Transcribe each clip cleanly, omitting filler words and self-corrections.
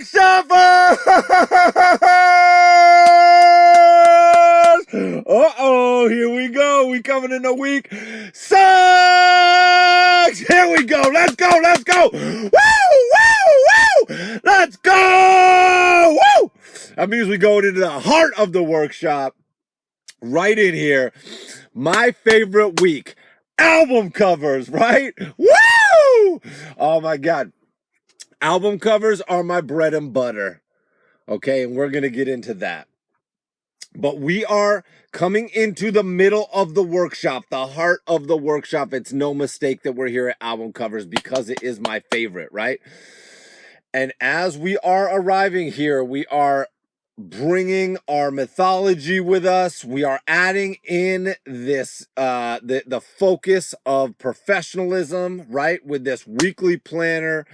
Workshoppers! Uh-oh, here we go. We coming in a week. Sucks! Here we go. Let's go. Let's go. Woo! Woo! Woo! Let's go! Woo! That means we going into the heart of the workshop. Right in here. My favorite week. Album covers, right? Woo! Oh my God. Album covers are my bread and butter. Okay, and we're going to get into that. But we are coming into the middle of the workshop, the heart of the workshop. It's no mistake that we're here at album covers because it is my favorite, right? And as we are arriving here, we are bringing our mythology with us. We are adding in this the focus of professionalism, right? With this weekly planner,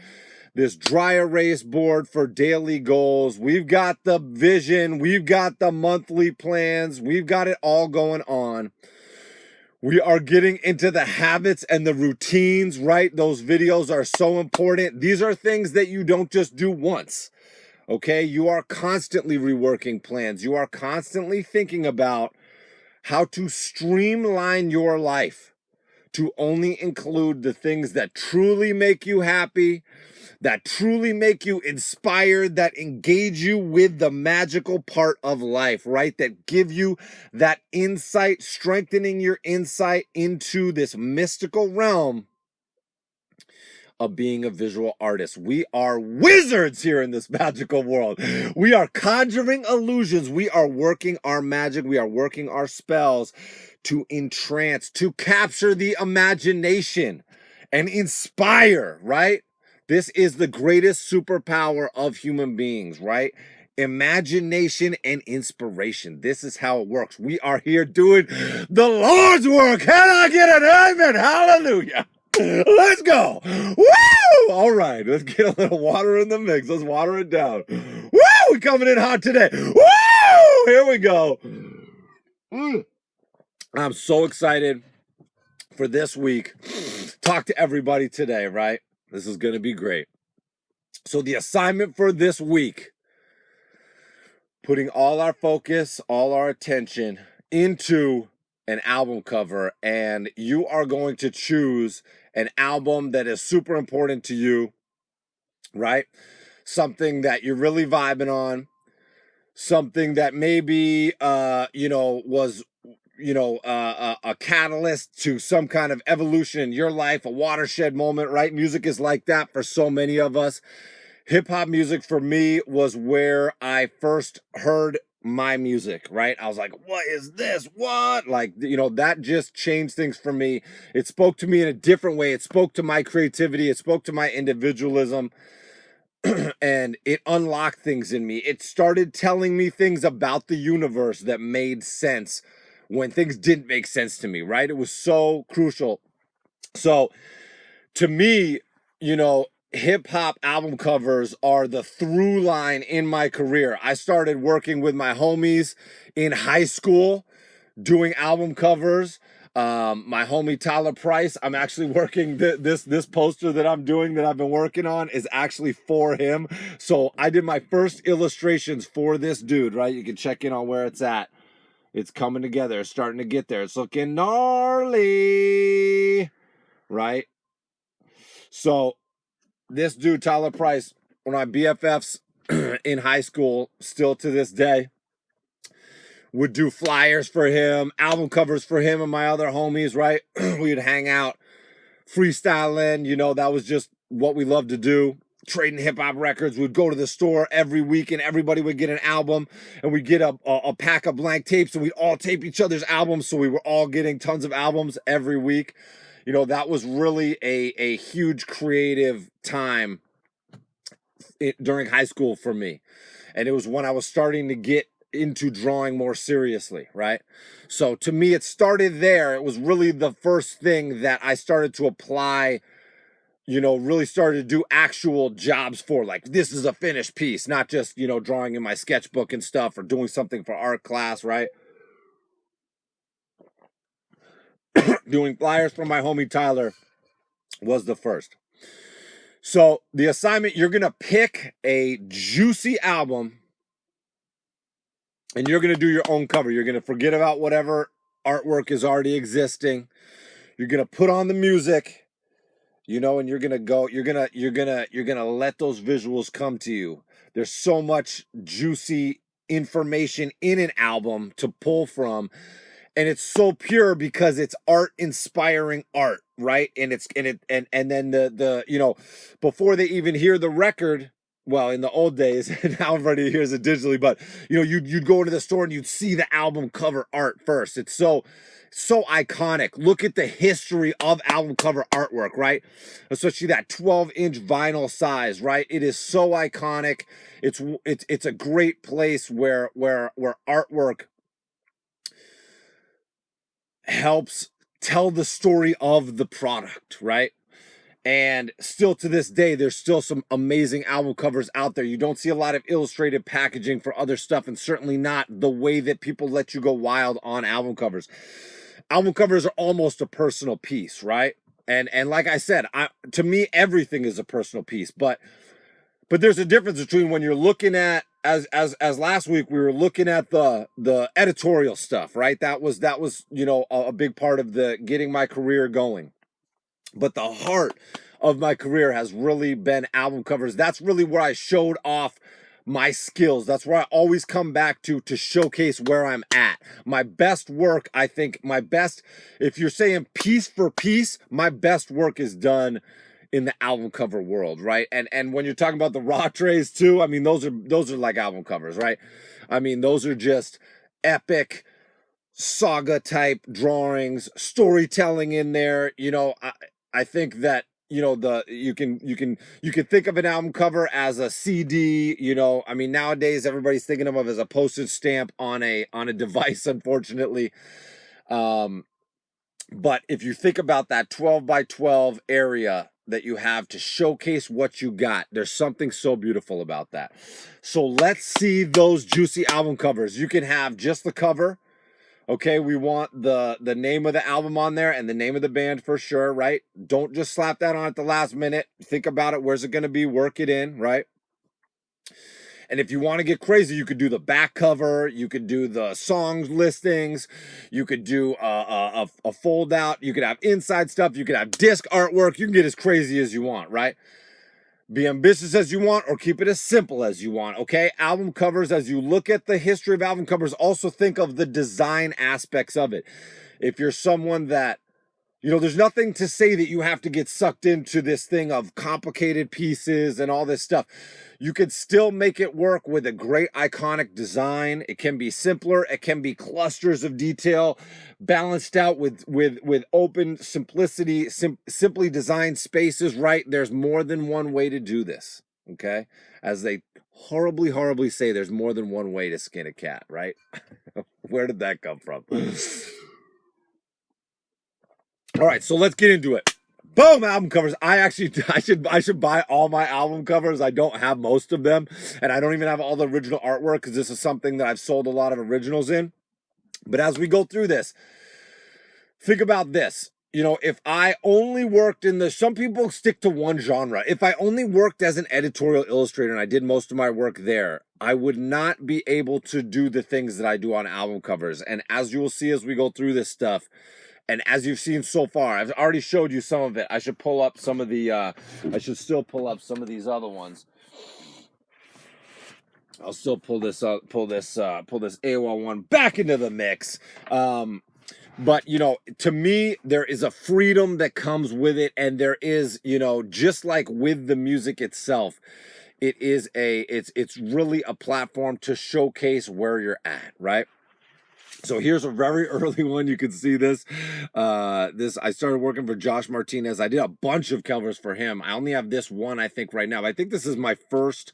this dry erase board for daily goals. We've got the vision, we've got the monthly plans, we've got it all going on. We are getting into the habits and the routines, right? Those videos are so important. These are things that you don't just do once. Okay, you are constantly reworking plans. You are constantly thinking about how to streamline your life to only include the things that truly make you happy, that truly make you inspired, that engage you with the magical part of life, right? That give you that insight, strengthening your insight into this mystical realm of being a visual artist. We are wizards here in this magical world. We are conjuring illusions. We are working our magic. We are working our spells to entrance, to capture the imagination and inspire, right? This is the greatest superpower of human beings, right? Imagination and inspiration. This is how it works. We are here doing the Lord's work. Can I get an amen? Hallelujah. Let's go. Woo! All right, let's get a little water in the mix. Let's water it down. Woo! We're coming in hot today. Woo! Here we go. I'm so excited for this week. Talk to everybody today, right? This is going to be great. So the assignment for this week, putting all our focus, all our attention into an album cover, and you are going to choose an album that is super important to you, right? Something that you're really vibing on, something that maybe was a catalyst to some kind of evolution in your life, a watershed moment, right? Music is like that for so many of us. Hip hop music for me was where I first heard my music, right? I was like, what is this? What? Like, that just changed things for me. It spoke to me in a different way. It spoke to my creativity. It spoke to my individualism. And it unlocked things in me. It started telling me things about the universe that made sense when things didn't make sense to me, right? It was so crucial. So to me, hip hop album covers are the through line in my career. I started working with my homies in high school doing album covers. My homie Tyler Price, I'm actually working this poster that I'm doing that I've been working on is actually for him. So I did my first illustrations for this dude, right? You can check in on where it's at. It's coming together. It's starting to get there. It's looking gnarly, right? So this dude, Tyler Price, one of my BFFs in high school, still to this day, would do flyers for him, album covers for him and my other homies, right? We'd hang out, freestyling, that was just what we loved to do. Trading hip-hop records. We'd go to the store every week and everybody would get an album and we'd get a pack of blank tapes and we'd all tape each other's albums, so we were all getting tons of albums every week. That was really a huge creative time during high school for me. And it was when I was starting to get into drawing more seriously, right? So to me, it started there. It was really the first thing that I started to apply, really started to do actual jobs for. Like, this is a finished piece, not just, drawing in my sketchbook and stuff or doing something for art class, right? Doing flyers for my homie Tyler was the first. So the assignment, you're going to pick a juicy album and you're going to do your own cover. You're going to forget about whatever artwork is already existing. You're going to put on the music, you know, and you're going to go, you're going to let those visuals come to you. There's so much juicy information in an album to pull from. And it's so pure because it's art inspiring art, right? And then the you know, before they even hear the record, well, in the old days, now everybody hears it digitally, but you know, you'd go into the store and you'd see the album cover art first. It's so iconic. Look at the history of album cover artwork, right? Especially that 12-inch vinyl size, right? It is so iconic. It's a great place where artwork helps tell the story of the product, right? And still to this day, there's still some amazing album covers out there. You don't see a lot of illustrated packaging for other stuff, and certainly not the way that people let you go wild on album covers. Album covers are almost a personal piece, right? And like I said, to me, everything is a personal piece, but there's a difference between when you're looking at, as last week we were looking at the editorial stuff, right? That was you know, a big part of the getting my career going. But the heart of my career has really been album covers. That's really where I showed off my skills. That's where I always come back to showcase where I'm at. My best work, I think, if you're saying piece for piece, my best work is done in the album cover world, right? And when you're talking about the raw trays too, I mean, those are like album covers, right? I mean, those are just epic saga type drawings, storytelling in there. You know, I think that, you know, you can think of an album cover as a CD. You know, I mean, nowadays everybody's thinking of it as a postage stamp on a device, unfortunately. But if you think about that 12 by 12 area that you have to showcase what you got, there's something so beautiful about that. So let's see those juicy album covers. You can have just the cover. Okay, we want the name of the album on there and the name of the band for sure, right? Don't just slap that on at the last minute. Think about it. Where's it going to be? Work it in, right? And if you want to get crazy, you could do the back cover. You could do the songs listings. You could do a fold out. You could have inside stuff. You could have disc artwork. You can get as crazy as you want, right? Be ambitious as you want or keep it as simple as you want, okay? Album covers, as you look at the history of album covers, also think of the design aspects of it. If you're someone that, you know, there's nothing to say that you have to get sucked into this thing of complicated pieces and all this stuff. You could still make it work with a great iconic design. It can be simpler. It can be clusters of detail balanced out with open simplicity, simply designed spaces, right? There's more than one way to do this, okay? As they horribly say, there's more than one way to skin a cat, right? Where did that come from? All right, so let's get into it. Boom, album covers. I should buy all my album covers. I don't have most of them, and I don't even have all the original artwork because this is something that I've sold a lot of originals in. But as we go through this, think about this. You know, if I only worked some people stick to one genre. If I only worked as an editorial illustrator and I did most of my work there, I would not be able to do the things that I do on album covers. And as you will see as we go through this stuff, and as you've seen so far, I've already showed you some of it. I should pull up some of the, I should still pull up some of these other ones. I'll still pull this AOL one back into the mix. But, you know, to me, there is a freedom that comes with it. And there is, you know, just like with the music itself, it's really a platform to showcase where you're at, right? So here's a very early one. You can see this. I started working for Josh Martinez. I did a bunch of covers for him. I only have this one, I think, right now. I think this is my first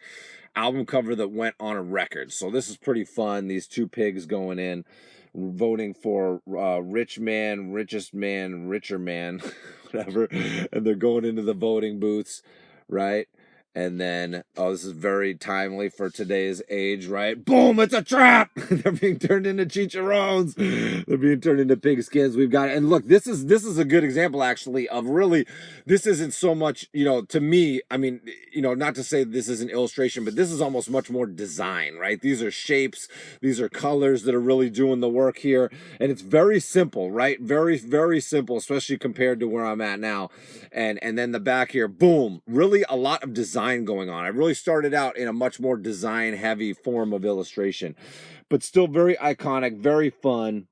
album cover that went on a record. So this is pretty fun. These two pigs going in, voting for rich man, richest man, richer man, whatever. And they're going into the voting booths, right? And then, oh, this is very timely for today's age, right? Boom, it's a trap. They're being turned into chicharrones. They're being turned into pigskins. We've got, and look, this is a good example actually of really, this isn't so much, to me, I mean, not to say this is an illustration, but this is almost much more design, right? These are shapes, these are colors that are really doing the work here. And it's very simple, right? Very, very simple, especially compared to where I'm at now. And then the back here, boom, really a lot of design going on. I really started out in a much more design heavy form of illustration, but still very iconic, very fun.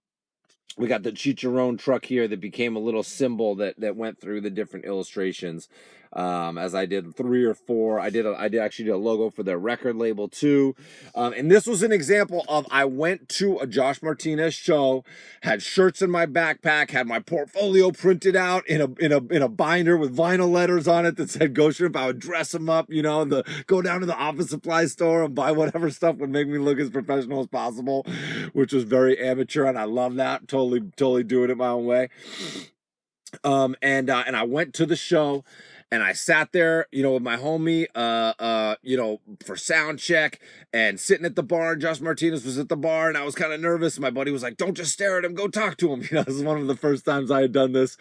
We got the chicharron truck here that became a little symbol that went through the different illustrations. As I did 3 or 4, I did actually do a logo for their record label too. And this was an example of, I went to a Josh Martinez show, had shirts in my backpack, had my portfolio printed out in a binder with vinyl letters on it that said Go Shrimp. I would dress them up, go down to the office supply store and buy whatever stuff would make me look as professional as possible, which was very amateur, and I love that. Totally doing it my own way. And I went to the show. And I sat there, with my homie, for sound check, and sitting at the bar. Josh Martinez was at the bar, and I was kind of nervous. My buddy was like, "Don't just stare at him, go talk to him." This is one of the first times I had done this.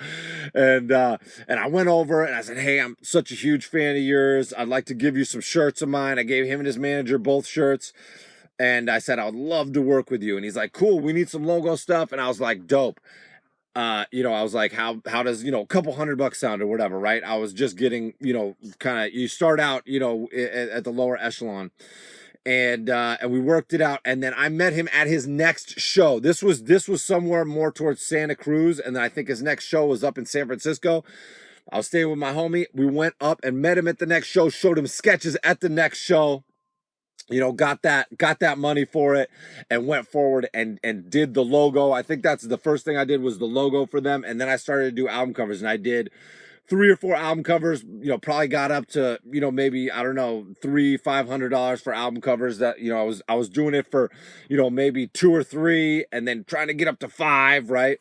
And I went over and I said, "Hey, I'm such a huge fan of yours. I'd like to give you some shirts of mine." I gave him and his manager both shirts. And I said, "I would love to work with you." And he's like, "Cool, we need some logo stuff." And I was like, "Dope." I was like, how does, a couple $100 sound or whatever, right? I was just getting, kind of, you start out, at the lower echelon. And we worked it out. And then I met him at his next show. This was somewhere more towards Santa Cruz. And then I think his next show was up in San Francisco. I was staying with my homie. We went up and met him at the next show, showed him sketches at the next show. Got that money for it, and went forward and did the logo. I think that's the first thing I did, was the logo for them. And then I started to do album covers, and I did 3 or 4 album covers, probably got up to, maybe, I don't know, $300-$500 for album covers. That, I was doing it for, maybe 2 or 3, and then trying to get up to 5, right?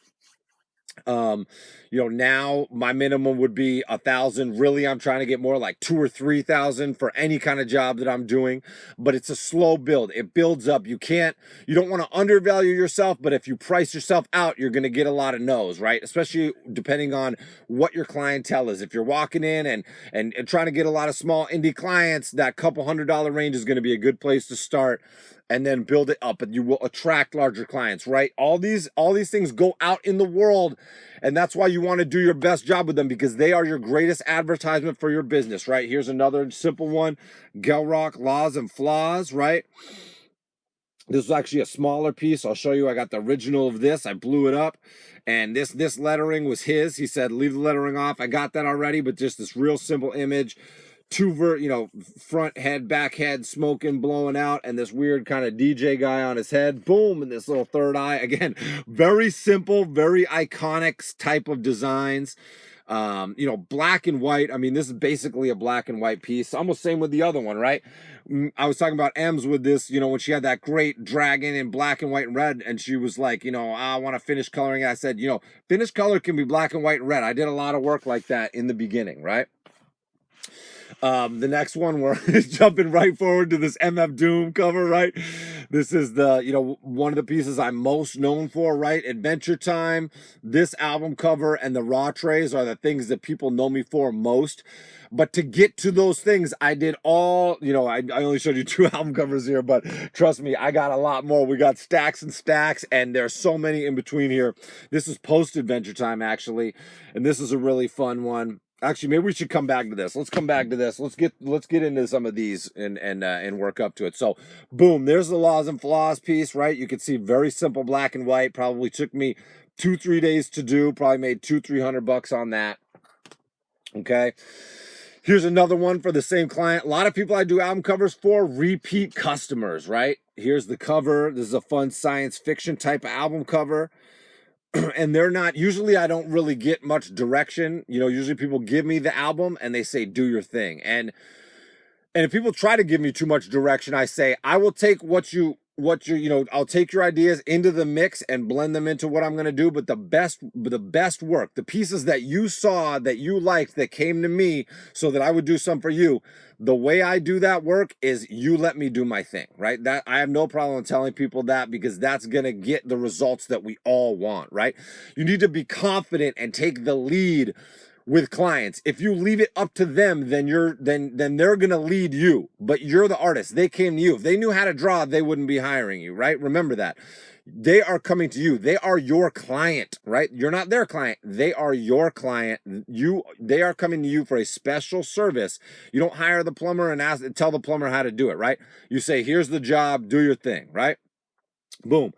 Now my minimum would be 1,000. Really, I'm trying to get more like 2,000 or 3,000 for any kind of job that I'm doing, but it's a slow build. It builds up. You don't want to undervalue yourself, but if you price yourself out, you're going to get a lot of no's, right? Especially depending on what your clientele is. If you're walking in and trying to get a lot of small indie clients, that couple $100 range is going to be a good place to start, and then build it up, and you will attract larger clients, right? All these things go out in the world, and that's why you want to do your best job with them, because they are your greatest advertisement for your business, right? Here's another simple one, Gelrock Laws and Flaws, right? This was actually a smaller piece. I'll show you. I got the original of this. I blew it up, and this lettering was his. He said, leave the lettering off. I got that already, but just this real simple image. 2 front head, back head, smoking, blowing out, and this weird kind of DJ guy on his head, boom, and this little third eye. Again, very simple, very iconic type of designs. Black and white. I mean, this is basically a black and white piece. Almost same with the other one, right? I was talking about Ems with this, when she had that great dragon in black and white and red, and she was like, I want to finish coloring it. I said, finish color can be black and white and red. I did a lot of work like that in the beginning, right? The next one, we're jumping right forward to this MF Doom cover, right? This is the, one of the pieces I'm most known for, right? Adventure Time, this album cover, and the Raw Trays are the things that people know me for most. But to get to those things, I did all, I only showed you 2 album covers here, but trust me, I got a lot more. We got stacks and stacks, and there's so many in between here. This is post Adventure Time, actually, and this is a really fun one. Actually, maybe we should come back to this. Let's come back to this. Let's get into some of these and work up to it. So, boom, there's the Laws and Flaws piece, right? You can see very simple black and white. Probably took me 2-3 days to do. Probably made $200-$300 on that. Okay. Here's another one for the same client. A lot of people I do album covers for, repeat customers, right? Here's the cover. This is a fun science fiction type of album cover. And they're not, usually I don't really get much direction. Usually people give me the album and they say, do your thing. And if people try to give me too much direction, I say, I will take what you what you're, I'll take your ideas into the mix and blend them into what I'm going to do. But the best work, the pieces that you saw, that you liked, that came to me so that I would do some for you, the way I do that work is you let me do my thing, right? That I have no problem telling people that, because that's going to get the results that we all want, right? You need to be confident and take the lead with clients. If you leave it up to them, then they're going to lead you, but you're the artist. They came to you. If they knew how to draw, they wouldn't be hiring you, right? Remember that. They are coming to you. They are your client, right? You're not their client. They are your client. They are coming to you for a special service. You don't hire the plumber and tell the plumber how to do it, right? You say, here's the job, do your thing, right? Boom.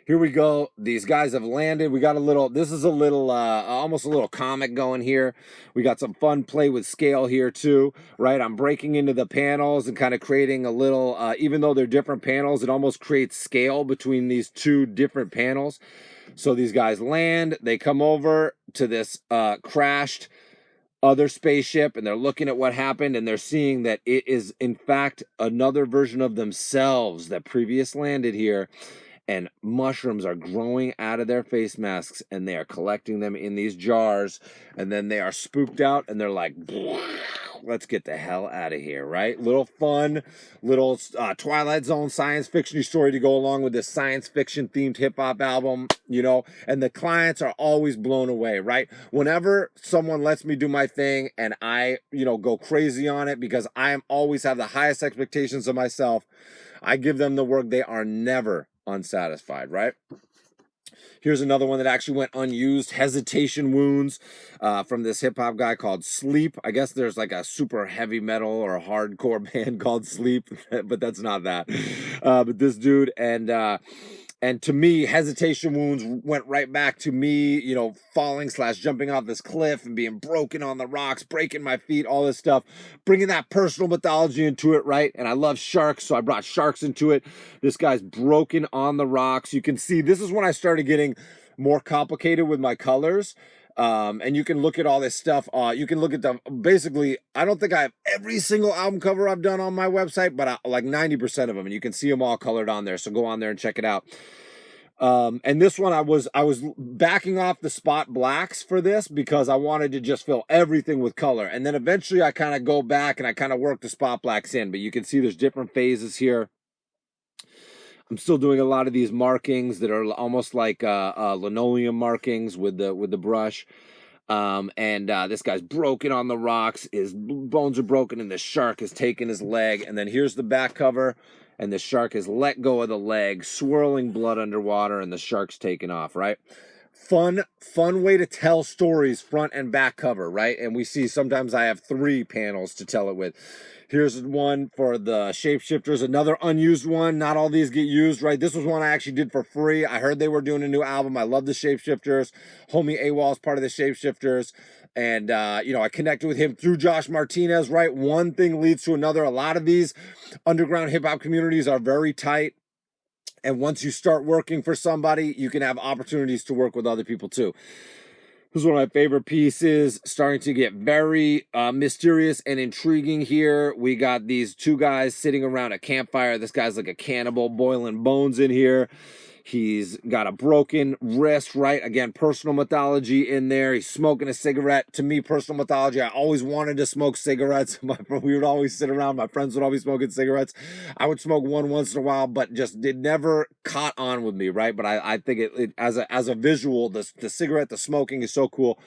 Here we go. These guys have landed. We got this is a little, almost a little comic going here. We got some fun play with scale here too, right? I'm breaking into the panels and kind of creating a little, even though they're different panels, it almost creates scale between these two different panels. So these guys land, they come over to this crashed other spaceship, and they're looking at what happened, and they're seeing that it is in fact another version of themselves that previous landed here. And mushrooms are growing out of their face masks, and they are collecting them in these jars, and then they are spooked out, and they're like, let's get the hell out of here, right? Little fun, little Twilight Zone science fiction story to go along with this science fiction themed hip-hop album, and the clients are always blown away, right? Whenever someone lets me do my thing and I, go crazy on it, because I am always have the highest expectations of myself, I give them the work. They are never unsatisfied, right? Here's another one that actually went unused. Hesitation Wounds from this hip-hop guy called Sleep. I guess there's like a super heavy metal or a hardcore band called Sleep, but that's not that. But this dude, and to me, Hesitation Wounds went right back to me, falling / jumping off this cliff and being broken on the rocks, breaking my feet, all this stuff, bringing that personal mythology into it, right? And I love sharks, so I brought sharks into it. This guy's broken on the rocks. You can see this is when I started getting more complicated with my colors. And you can look at all this stuff. You can look at basically, I don't think I have every single album cover I've done on my website, but like 90% of them, and you can see them all colored on there. So go on there and check it out. And this one, I was backing off the spot blacks for this because I wanted to just fill everything with color. And then eventually I kind of go back and I kind of work the spot blacks in, but you can see there's different phases here. I'm still doing a lot of these markings that are almost like linoleum markings with the brush. This guy's broken on the rocks. His bones are broken, and the shark has taken his leg. And then here's the back cover, and the shark has let go of the leg, swirling blood underwater, and the shark's taken off, right? Fun way to tell stories, front and back cover, right? And we see sometimes I have 3 panels to tell it with. Here's one for the Shapeshifters, another unused one. Not all these get used, right? This was one I actually did for free. I heard they were doing a new album. I love the Shapeshifters. Homie AWOL is part of the Shapeshifters. And, I connected with him through Josh Martinez, right? One thing leads to another. A lot of these underground hip-hop communities are very tight. And once you start working for somebody, you can have opportunities to work with other people too. This is one of my favorite pieces, starting to get very mysterious and intriguing here. We got these 2 guys sitting around a campfire. This guy's like a cannibal, boiling bones in here. He's got a broken wrist, right? Again, personal mythology in there. He's smoking a cigarette. To me, personal mythology, I always wanted to smoke cigarettes. We would always sit around. My friends would always smoking cigarettes. I would smoke one once in a while, but just it never caught on with me, right? But I think it as a visual, the cigarette, the smoking is so cool.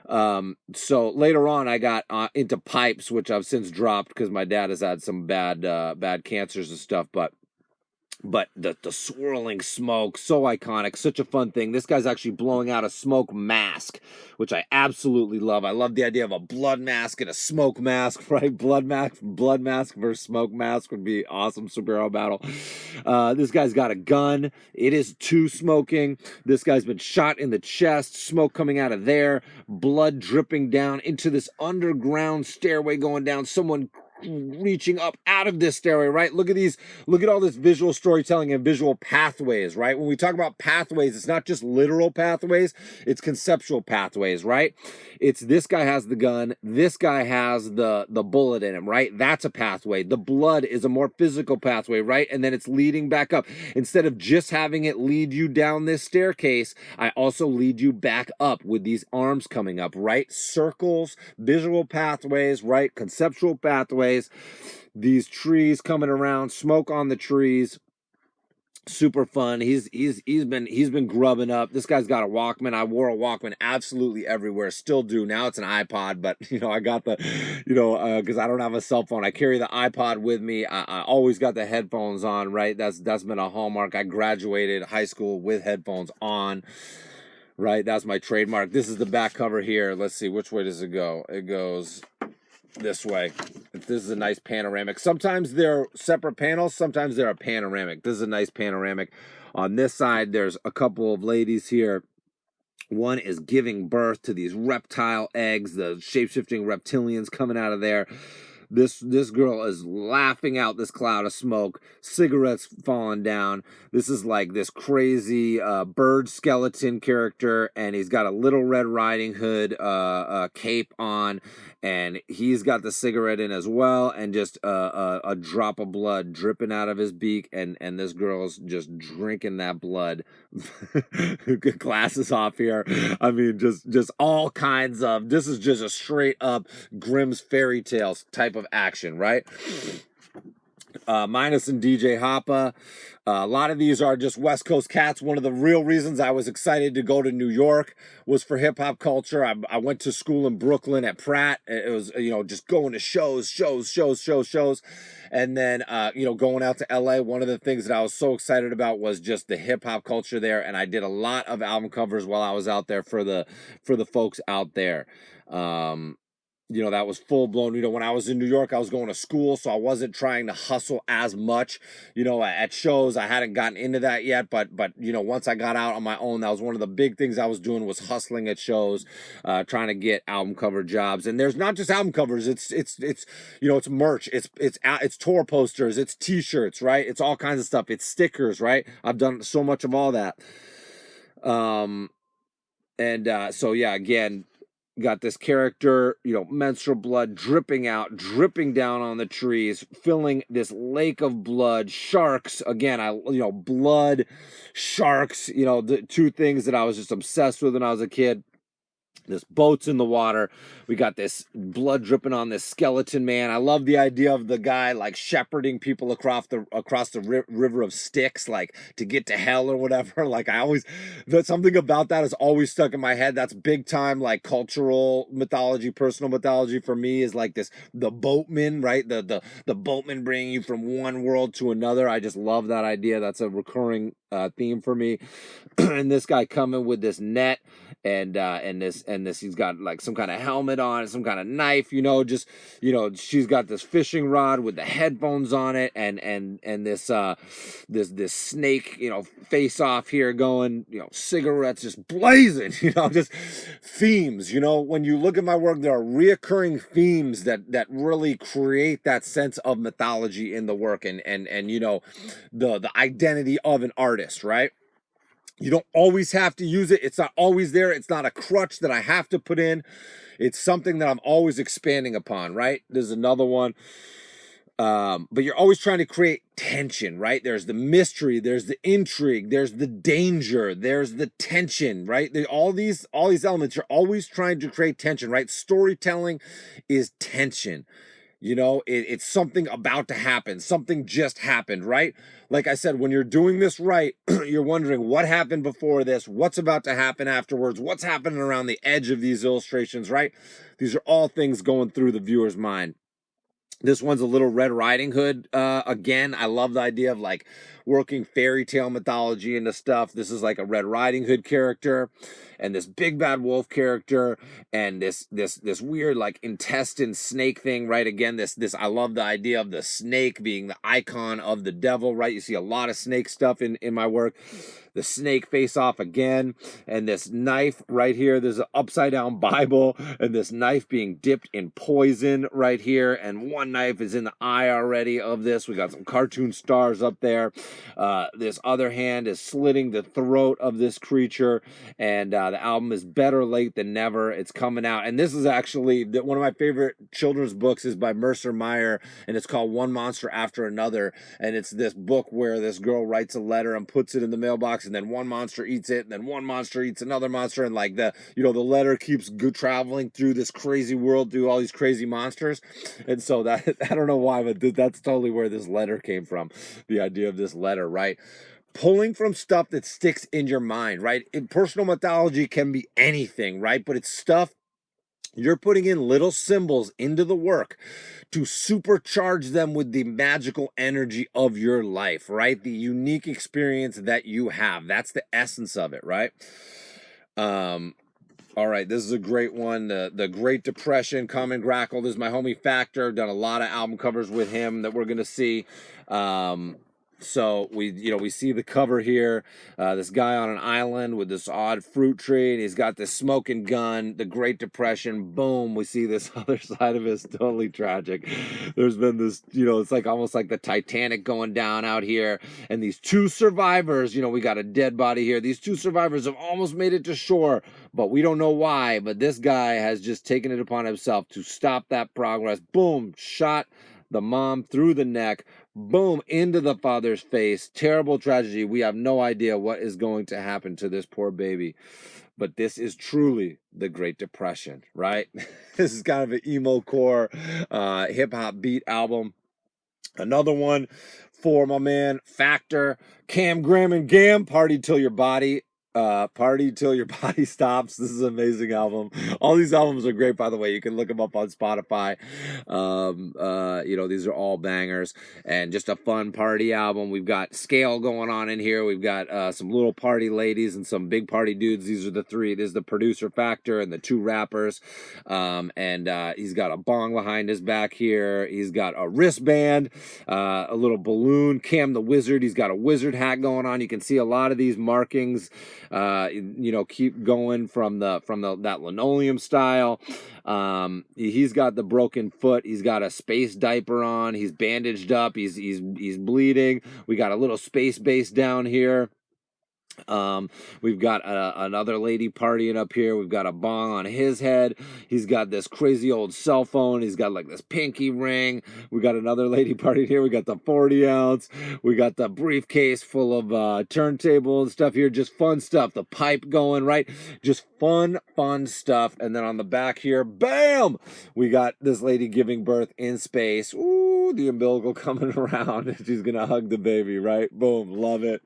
So later on, I got into pipes, which I've since dropped because my dad has had some bad cancers and stuff, but the swirling smoke, so iconic, such a fun thing. This guy's actually blowing out a smoke mask, which I absolutely love. I love the idea of a blood mask and a smoke mask, right? Blood mask versus smoke mask would be awesome superhero battle. This guy's got a gun. It is too smoking. This guy's been shot in the chest, smoke coming out of there, blood dripping down into this underground stairway going down. Someone reaching up out of this stairway, right? Look at all this visual storytelling and visual pathways, right? When we talk about pathways, it's not just literal pathways, it's conceptual pathways, right? It's this guy has the gun, this guy has the bullet in him, right? That's a pathway. The blood is a more physical pathway, right? And then it's leading back up. Instead of just having it lead you down this staircase, I also lead you back up with these arms coming up, right? Circles, visual pathways, right? Conceptual pathways. These trees coming around, smoke on the trees, super fun. He's been grubbing up. This guy's got a Walkman. I wore a Walkman absolutely everywhere, still do. Now it's an iPod, but I got the because I don't have a cell phone, I carry the iPod with me. I always got the headphones on, right? That's been a hallmark. I graduated high school with headphones on, right? That's my trademark. This is the back cover here. Let's see, which way does it go? It goes this way. This is a nice panoramic. Sometimes they're separate panels, sometimes they're a panoramic. This is a nice panoramic. On this side, there's a couple of ladies here. One is giving birth to these reptile eggs, the shape-shifting reptilians coming out of there. This girl is laughing out this cloud of smoke, cigarettes falling down. This is like this crazy bird skeleton character, and he's got a Little Red Riding Hood cape on, and he's got the cigarette in as well, and just a drop of blood dripping out of his beak, and this girl's just drinking that blood. Glasses off here. I mean, just all kinds of, this is just a straight up Grimm's fairy tales type of action, right? Minus and DJ Hoppa. A lot of these are just West Coast cats. One of the real reasons I was excited to go to New York was for hip hop culture. I went to school in Brooklyn at Pratt. It was, just going to shows. And then, going out to LA, one of the things that I was so excited about was just the hip hop culture there. And I did a lot of album covers while I was out there for the folks out there. That was full blown. When I was in New York, I was going to school, so I wasn't trying to hustle as much, at shows. I hadn't gotten into that yet, but once I got out on my own, that was one of the big things I was doing, was hustling at shows, trying to get album cover jobs. And there's not just album covers, it's merch, it's tour posters, it's t-shirts, right? It's all kinds of stuff. It's stickers, right? I've done so much of all that. So yeah, again, got this character, menstrual blood dripping down on the trees, filling this lake of blood. Sharks, again, blood, sharks, the two things that I was just obsessed with when I was a kid. This boat's in the water. We got this blood dripping on this skeleton man. I love the idea of the guy like shepherding people across the river of Styx, like to get to hell or whatever. Like something about that is always stuck in my head. That's big time like cultural mythology, personal mythology for me, is like the boatman, right? The boatman bringing you from one world to another. I just love that idea. That's a recurring theme for me. And this guy coming with this net and this he's got like some kind of helmet on, some kind of knife, she's got this fishing rod with the headphones on it, and this snake, face off here going, cigarettes just blazing, just themes. When you look at my work, there are reoccurring themes that really create that sense of mythology in the work, and the identity of an artist, right? You don't always have to use it. It's not always there. It's not a crutch that I have to put in. It's something that I'm always expanding upon, right? There's another one. But you're always trying to create tension, right? There's the mystery, there's the intrigue, there's the danger, there's the tension, right? All these elements, you're always trying to create tension, right? Storytelling is tension. It's something about to happen. Something just happened, right? Like I said, when you're doing this right, you're wondering what happened before this, what's about to happen afterwards, what's happening around the edge of these illustrations, right? These are all things going through the viewer's mind. This one's a Little Red Riding Hood. Again, I love the idea of like working fairy tale mythology into stuff. This is like a Red Riding Hood character. and this big bad wolf character, and this weird like intestine snake thing, right? Again, this I love the idea of the snake being the icon of the devil, right? You see a lot of snake stuff in my work. The snake face off again, and this knife right here. There's an upside down Bible, and this knife being dipped in poison right here, and one knife is in the eye already of this. We got some cartoon stars up there. This other hand is slitting the throat of this creature, and the album is Better Late Than Never. It's coming out, and this is actually one of my favorite children's books is by Mercer Meyer, and it's called One Monster After Another, and it's this book where this girl writes a letter and puts it in the mailbox, and then one monster eats it, and then one monster eats another monster, and like the letter keeps traveling through this crazy world through all these crazy monsters. And so that I don't know why, but that's totally where this letter came from, the idea of this letter, right? Pulling from stuff that sticks in your mind, right? Personal mythology can be anything, right? But it's stuff you're putting in little symbols into the work to supercharge them with the magical energy of your life, right? The unique experience that you have. That's the essence of it, right? All right, this is a great one. The Great Depression, Common Grackle. This is my homie Factor. Done a lot of album covers with him that we're going to see. So we see the cover here, this guy on an island with this odd fruit tree, and he's got this smoking gun, the Great Depression, boom, we see this other side of it is totally tragic. There's been this, it's like almost like the Titanic going down out here, and these two survivors, we got a dead body here. These two survivors have almost made it to shore, but we don't know why, but this guy has just taken it upon himself to stop that progress. Boom, shot the mom through the neck, boom, into the father's face. Terrible tragedy. We have no idea what is going to happen to this poor baby. But this is truly the Great Depression, right? This is kind of an emo core hip-hop beat album. Another one for my man Factor, Cam Graham and Gam, Party Till Your Body Stops. This is an amazing album. All these albums are great, by the way. You can look them up on Spotify. These are all bangers and just a fun party album. We've got scale going on in here. We've got some little party ladies and some big party dudes. These are the three. There's the producer Factor and the two rappers. He's got a bong behind his back here. He's got a wristband, a little balloon. Cam the Wizard. He's got a wizard hat going on. You can see a lot of these markings. Keep going from that linoleum style. He's got the broken foot. He's got a space diaper on. He's bandaged up. He's bleeding. We got a little space base down here. We've got another lady partying up here. We've got a bong on his head. He's got this crazy old cell phone. He's got like this pinky ring. We got another lady partying here. We got the 40 ounce. We got the briefcase full of turntable and stuff here. Just fun stuff. The pipe going, right? Just fun stuff. And then on the back here, bam! We got this lady giving birth in space. Ooh, the umbilical coming around. She's gonna hug the baby, right? Boom, love it.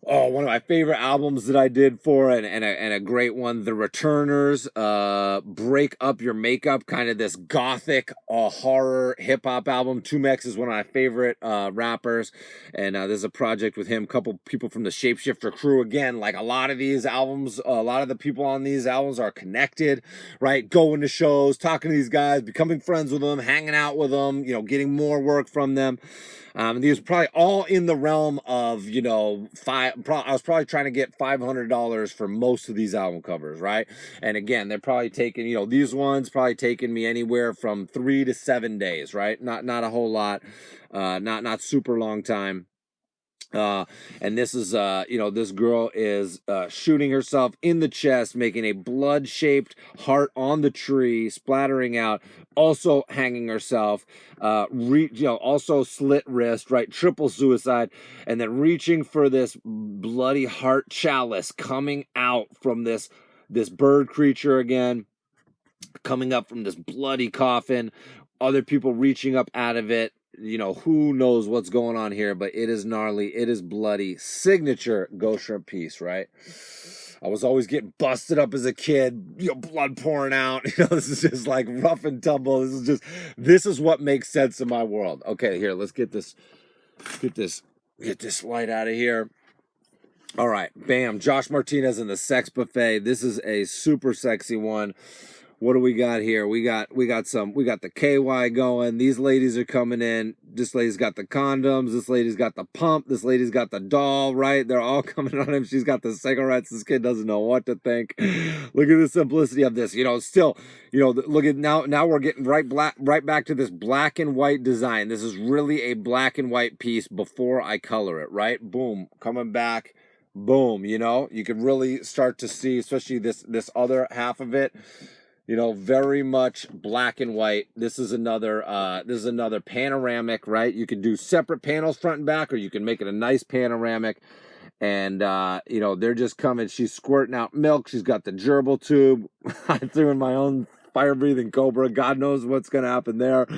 Oh, one of my favorite albums that I did for and a great one, The Returners, Break Up Your Makeup, kind of this gothic horror hip-hop album. Tumex is one of my favorite rappers, and there's a project with him, a couple people from the Shapeshifter crew. Again, like a lot of these albums, a lot of the people on these albums are connected, right? Going to shows, talking to these guys, becoming friends with them, hanging out with them, getting more work from them. These are probably all in the realm of, I was probably trying to get $500 for most of these album covers, right? And again, they're probably taking, these ones probably taking me anywhere from 3 to 7 days, right? Not a whole lot, not super long time. And this is, this girl is shooting herself in the chest, making a blood-shaped heart on the tree, splattering out, also hanging herself, also slit wrist, right? Triple suicide, and then reaching for this bloody heart chalice coming out from this bird creature again, coming up from this bloody coffin, other people reaching up out of it. Who knows what's going on here, but it is gnarly. It is bloody. Signature Ghost Shrimp piece, right? I was always getting busted up as a kid, blood pouring out. This is just like rough and tumble. This is what makes sense in my world. Okay, here, let's get this light out of here. All right, bam, Josh Martinez in the Sex Buffet. This is a super sexy one. What do we got here? We got the KY going. These ladies are coming in. This lady's got the condoms. This lady's got the pump. This lady's got the doll, right? They're all coming on him. She's got the cigarettes. This kid doesn't know what to think. Look at the simplicity of this. Still, look at now we're getting right back to this black and white design. This is really a black and white piece before I color it, right? Boom, coming back. Boom, you can really start to see, especially this other half of it, very much black and white. This is another panoramic, right? You can do separate panels front and back, or you can make it a nice panoramic. And they're just coming. She's squirting out milk. She's got the gerbil tube. I threw in my own fire-breathing cobra. God knows what's going to happen there.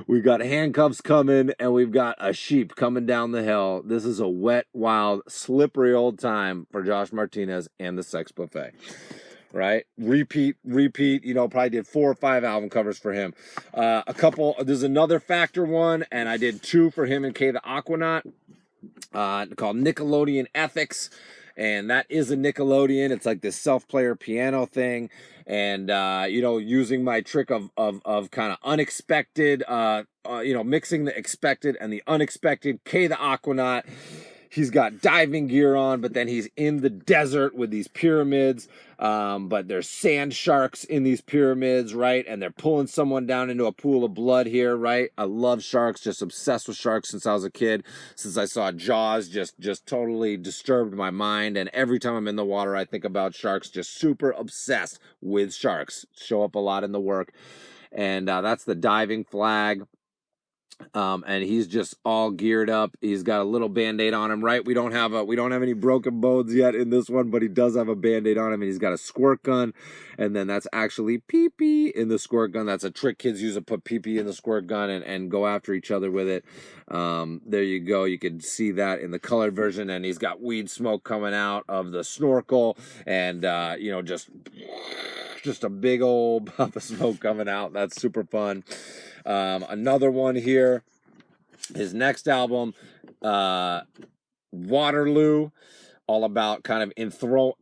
We've got handcuffs coming, and we've got a sheep coming down the hill. This is a wet, wild, slippery old time for Josh Martinez and the Sex Buffet. Right? Repeat, probably did 4 or 5 album covers for him. There's another Factor one, and I did 2 for him and Kay the Aquanaut, called Nickelodeon Ethics. And that is a Nickelodeon. It's like this self-player piano thing. And, using my trick of kind of unexpected, mixing the expected and the unexpected. Kay the Aquanaut, he's got diving gear on, but then he's in the desert with these pyramids. But there's sand sharks in these pyramids, right? And they're pulling someone down into a pool of blood here, right? I love sharks, just obsessed with sharks since I was a kid. Since I saw Jaws, just totally disturbed my mind. And every time I'm in the water, I think about sharks, just super obsessed with sharks. Show up a lot in the work. And that's the diving flag. And he's just all geared up. He's got a little Band-Aid on him, right? We don't have any broken bones yet in this one, but he does have a Band-Aid on him, and he's got a squirt gun. And then that's actually pee-pee in the squirt gun. That's a trick kids use to put pee-pee in the squirt gun and go after each other with it. There you go. You can see that in the colored version. And he's got weed smoke coming out of the snorkel, and just a big old puff of smoke coming out. That's super fun. Another one here, his next album, Waterloo, all about kind of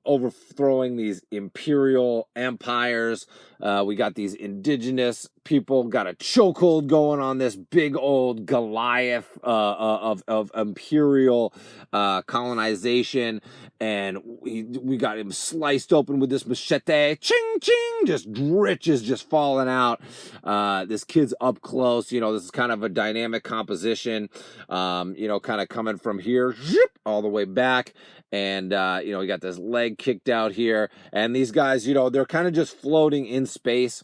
overthrowing these imperial empires. We got these indigenous people, got a chokehold going on this big old Goliath of imperial colonization, and we got him sliced open with this machete, ching ching, just riches just falling out. This kid's up close. This is kind of a dynamic composition. Kind of coming from here, all the way back. And, we got this leg kicked out here. And these guys, they're kind of just floating in space.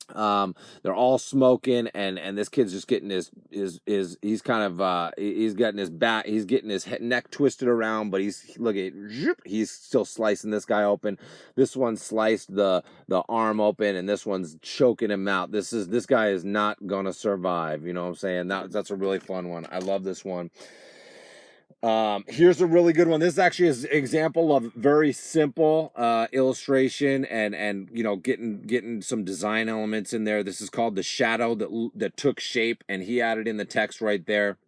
They're all smoking, and this kid's just getting he's getting his back, he's getting his neck twisted around, but he's still slicing this guy open. This one sliced the arm open, and this one's choking him out. This guy is not gonna survive. You know what I'm saying? That's a really fun one. I love this one. Here's a really good one. This actually is an example of very simple illustration and getting some design elements in there. This is called The Shadow that Took Shape, and he added in the text right there.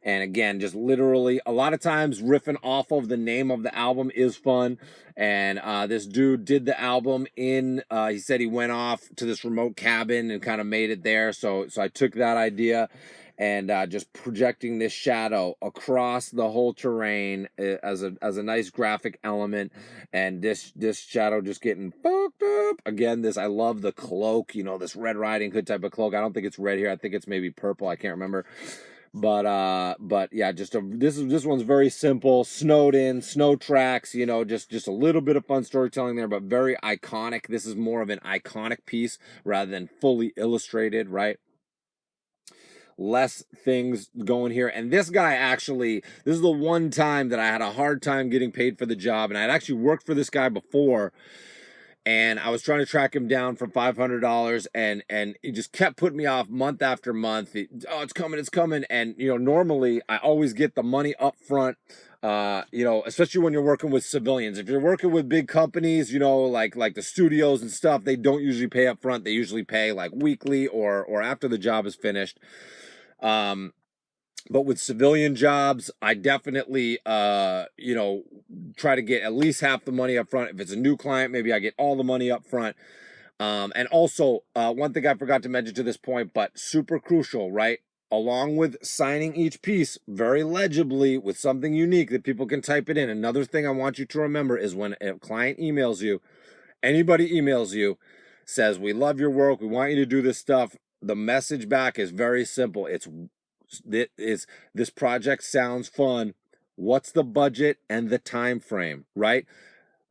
And again, just literally, a lot of times riffing off of the name of the album is fun. And this dude did the album he said he went off to this remote cabin and kind of made it there. So I took that idea and just projecting this shadow across the whole terrain as a nice graphic element, and this shadow just getting fucked up. Again, I love the cloak, this Red Riding Hood type of cloak. I don't think it's red here. I think it's maybe purple. I can't remember. But yeah, this one's very simple, snowed in, snow tracks, just a little bit of fun storytelling there, but very iconic. This is more of an iconic piece rather than fully illustrated, right? Less things going here. And this guy this is the one time that I had a hard time getting paid for the job, and I'd actually worked for this guy before, and I was trying to track him down for $500, and he just kept putting me off month after month. It's coming. And normally I always get the money up front. Especially when you're working with civilians. If you're working with big companies, like the studios and stuff, they don't usually pay up front. They usually pay like weekly or after the job is finished. But with civilian jobs, I definitely, you know, try to get at least half the money up front. If it's a new client, maybe I get all the money up front. And also, one thing I forgot to mention to this point, but super crucial, right? Along with signing each piece very legibly with something unique that people can type it in. Another thing I want you to remember is when a client emails you, anybody emails you, says, "We love your work. We want you to do this stuff." The message back is very simple. This project sounds fun. What's the budget and the time frame, right?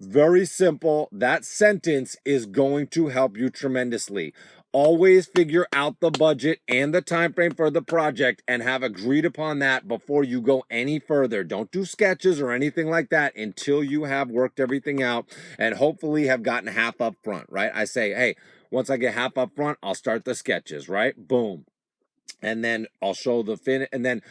Very simple. That sentence is going to help you tremendously. Always figure out the budget and the time frame for the project and have agreed upon that before you go any further. Don't do sketches or anything like that until you have worked everything out and hopefully have gotten half up front, right? I say, hey, once I get half up front, I'll start the sketches, right? Boom. And then I'll show the and then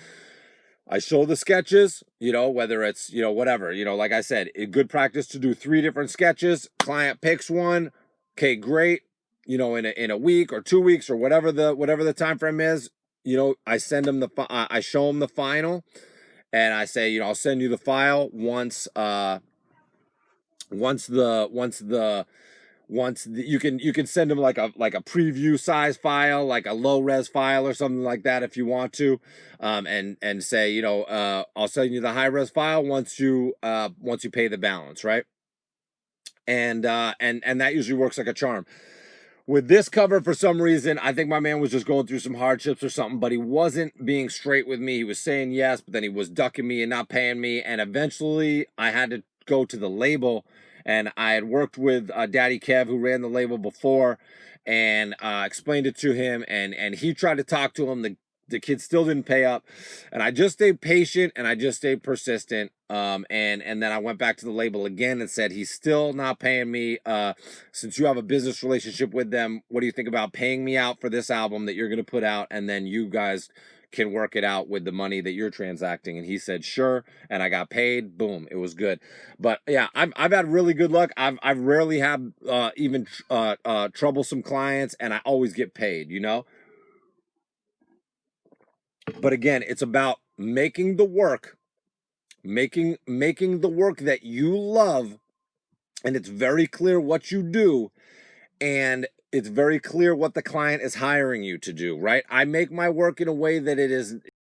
I show the sketches, you know, whether it's, you know, whatever, you know, like I said, a good practice to do 3 different sketches. Client picks one. Okay, great. You know, in a week or 2 weeks or whatever the time frame is, you know, I send them I show them the final, and I say, you know, I'll send you the file once you can send them like a preview size file, like a low res file or something like that if you want to, and say, you know, I'll send you the high res file once you pay the balance, right? And that usually works like a charm. With this cover, for some reason, I think my man was just going through some hardships or something, but he wasn't being straight with me. He was saying yes, but then he was ducking me and not paying me. And eventually I had to go to the label, and I had worked with Daddy Kev, who ran the label before, and explained it to him, and he tried to talk to him. The kid still didn't pay up, and I just stayed patient and I just stayed persistent. And then I went back to the label again and said, he's still not paying me. Since you have a business relationship with them, what do you think about paying me out for this album that you're going to put out, and then you guys can work it out with the money that you're transacting? And he said sure, and I got paid. Boom, it was good. But yeah, I've had really good luck. I've rarely had even troublesome clients, and I always get paid, you know. But again, it's about making the work, making the work that you love, and it's very clear what you do, and it's very clear what the client is hiring you to do, right? I make my work in a way that it is